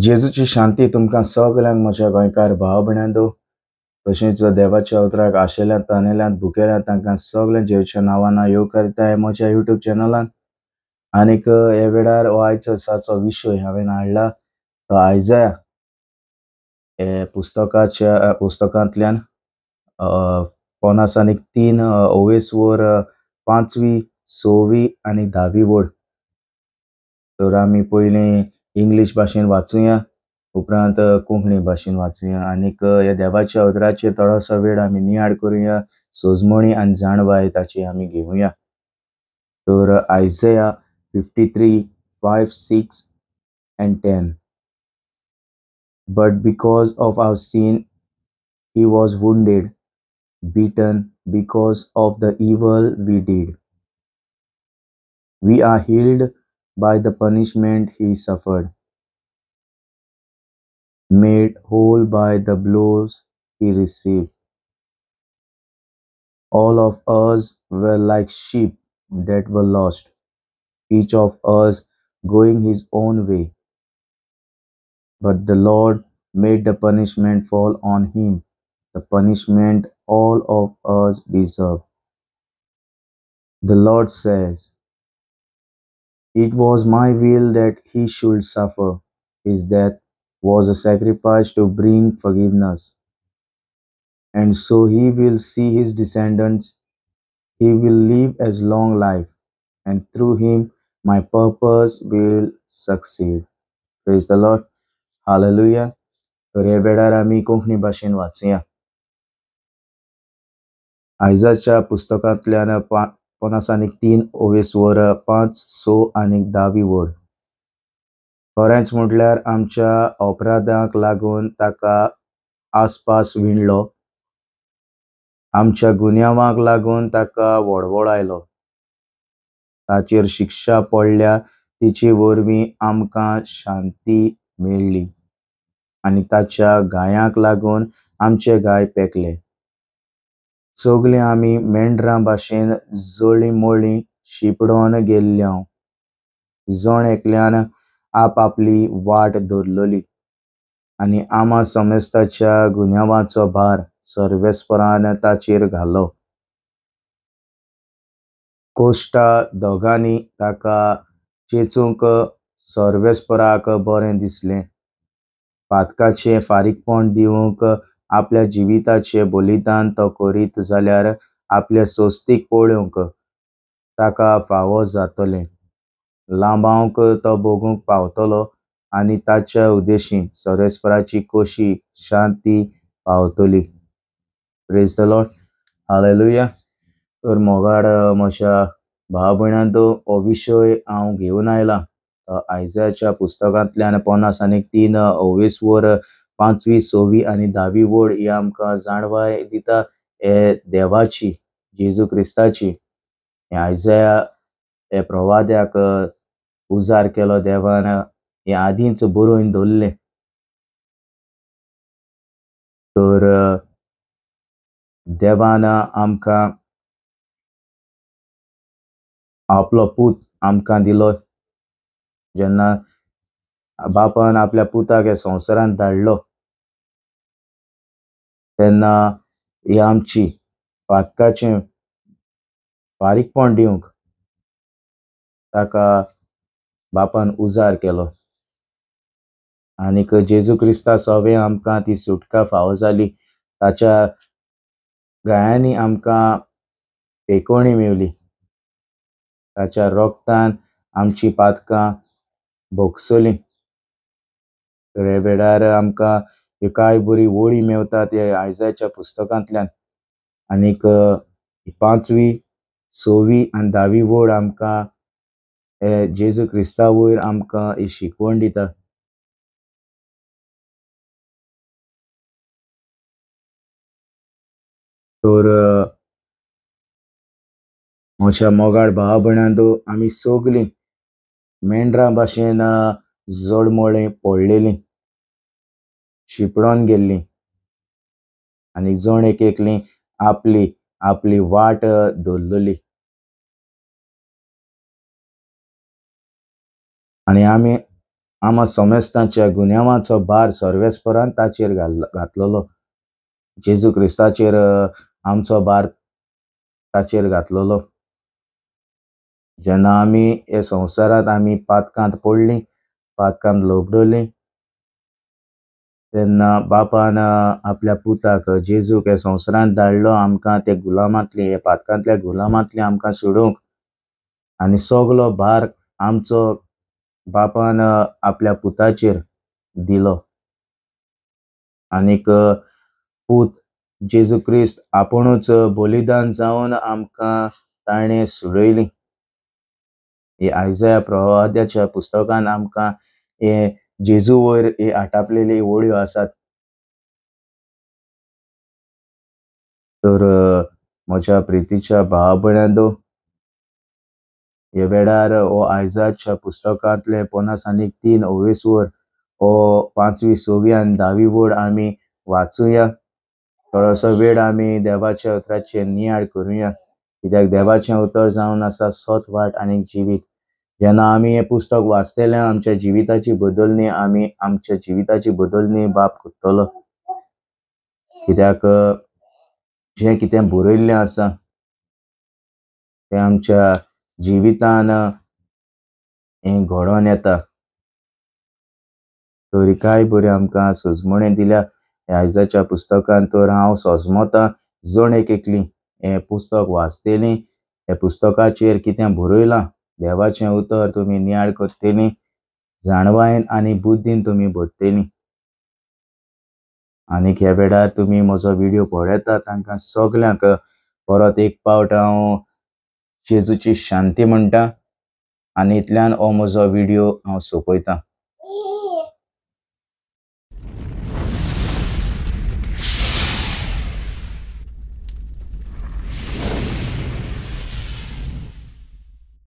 जेजूची शांती तुमकां सगळ्यांक म्हज्या गोंयकार भाव भयणांदो, तशेंच देवाच्या उतराक आशेल्यांत तानेल्यांत भुकेल्यांत तांकां सगळ्या जेजूच्या नांवान येवं करताय म्हज्या यूट्यूब चॅनलान. आनीक हे वेळार हो आयचो दिसाचो विशय हांवें हाडला तो आयजया हे पुस्तकांतल्यान 53 ओवेसवर 5वी 6वी आनी 10वी वड. तर आमी पयलीं इंग्लीश भाशेन वाचुया, उपरांत कोंकणी भाशेन वाचुया आनीक ह्या देवाच्या उतराचेर थोडोसो वेळ आमी नियाळ करुया, सोजमणी आनी जाणवाय ताची आमी घेवया. तर आयजया 53, 5, 6 and 10. But because of our sin, he was wounded, beaten because of the evil we did. We are healed by the punishment he suffered, made whole by the blows he received. All of us were like sheep that were lost, each of us going his own way. But the Lord made the punishment fall on him, the punishment all of us deserve. The Lord says, "It was my will that he should suffer. His death was a sacrifice to bring forgiveness. And so he will see his descendants. He will live as long life, and through him my purpose will succeed." Praise the Lord. Hallelujah. तर हे वेळार आमी कोंकणी भाशेन वाचुया. आयजाच्या पुस्तकांतल्यान 53 ओवेसवर 5, 6 आनी 10वी वड. खरेंच म्हटल्यार आमच्या अपराधांक लागून ताका आसपास विणलो, आमच्या गुन्यांवाक लागून ताका वळवळायलो. ताचेर शिक्षा पडल्या तिचे वरवीं आमकां शांती मेळ्ळी, आनी ताच्या गायांक लागून आमचे गाय पेकले. सगळीं आमी मेंढरां भाशेन जळीं-मळीं शिपडोन गेल्ल्यांव. जण एकल्यान आपआपली वाट धरलोली, आनी आमा समेस्ताच्या गुन्यांवाचो भार सर्वेस्परान ताचेर घालो. कोश्टा दोगांनी ताका चेचूंक सर्वेस्पराक बरें दिसलें. पातकाचें फारीकपण दिवंक आपल्या जिविताचें बलिदान तो करीत जाल्यार आपले सोस्तीक पळोवंक ताका फावो जातलें. लांबावंक तो भोगूंक पावतलो, आनी ताच्या उद्देशीं सर्वेस्पराची खोशी शांती पावतली. Praise the Lord. हालेलुया. तर मोगाड म्हज्या भाव भयणांदो, हो विशय हांव घेवन आयलां आयजयाच्या पुस्तकांतल्यान 53 ओवेसवर 5वी 6वी आनी 10वी वड ही आमकां जाणवाय दिता हे देवाची, जेजू क्रिस्ताची. हे आयजया हे प्रवाद्याक उजार केलो देवान, हे आदींच बरोवन दवरलें. तर देवान आमकां आपलो पूत आमकां दिलो. जेन्ना बापान आपल्या पुताक हे संवसारांत धाडलो, तेन्ना ही आमची पातकाचें फारीकपण दिवंक ताका बापान उजार केलो. आनीक जेजू क्रिस्ता सोबें आमकां ती सुटका फावो जाली. ताच्या गायांनी आमकां पेकोवणी मेवली. ताच्या रोगतान आमची पातकां भोगसलीं. तर हे वेळार आमकां ह्यो कांय बरी वळी मेवतात हे आयजयाच्या पुस्तकांतल्यान. आनीक 5वी 6वी आनी 10वी वड आमकां हे जेजू क्रिस्ता वयर आमकां ही शिकवण दिता. तर म्हज्या मोगाळ भाव भयणांदो, आमी सगळीं मेंढरां भाशेन जळमळीं पडलेलीं, शिपडोन गेल्लीं, आनी जण एकलीं आपली आपली वाट धरलोली. आनी आमी आम्हा समेस्तांच्या गुन्यांवाचो भार सर्वेस्परांत ताचेर घातलेलो. जेजू क्रिस्ताचेर आमचो भार ताचेर घातलेलो. जेन्ना आमी हे संवसारांत आमी पातकांत पडलीं, पातकांत लोबडलीं, तेन्ना बापान आपल्या पुताक जेजूक हे संवसारांत धाडलो आमकां ते गुलामांतली, हे पातकांतल्या गुलामांतली आमकां सोडूंक. आनी सगलो भार आमचो बापान आपल्या पुताचेर दिलो. आनीक पूत जेजू क्रिस्त आपुणूच बलिदान जावन आमकां ताणें सोडयलीं. हे आयजया प्रवाद्याच्या पुस्तकान आमकां हे जेजू वयर हे आटापलेली वळ्यो आसात. तर म्हज्या प्रितीच्या भावा भयणांनो, हे वेळार हो आयजयाच्या पुस्तकांतले 50 आनी 3 ओवेसवर हो 5वी, 6वी आनी 10वी वड आमी वाचुया. थोडोसो वेळ आमी देवाच्या उतराचेर नियाळ करुया. कित्याक देवाचें उतर जावन आसा सत, वाट आनी जिवीत. जेन्ना आमी हें पुस्तक वाचतले आमच्या जिविताची बदलणी बाप करतलो. कित्याक जें कितें बरयल्लें आसा तें आमच्या जिवितान हें घडोवन येता. तरी कांय बरी आमकां सजमणें दिल्या ह्या आयजयाच्या पुस्तकांत. तर हांव सोजमोतां जण एकली हें पुस्तक वाचतलीं, हे पुस्तकाचेर कितें बरयलां देवाचें उतर तुमी नियाळ करतलीं, जाणवायेन आनी बुद्दीन तुमी भरतलीं. आनीक ह्या वेळार तुमी म्हजो व्हिडिओ पळयतात तांकां सगल्यांक परत एक पावट हांव जेजूची शांती म्हणटा आनी इतल्यान हो म्हजो व्हिडिओ हांव सोंपयतां.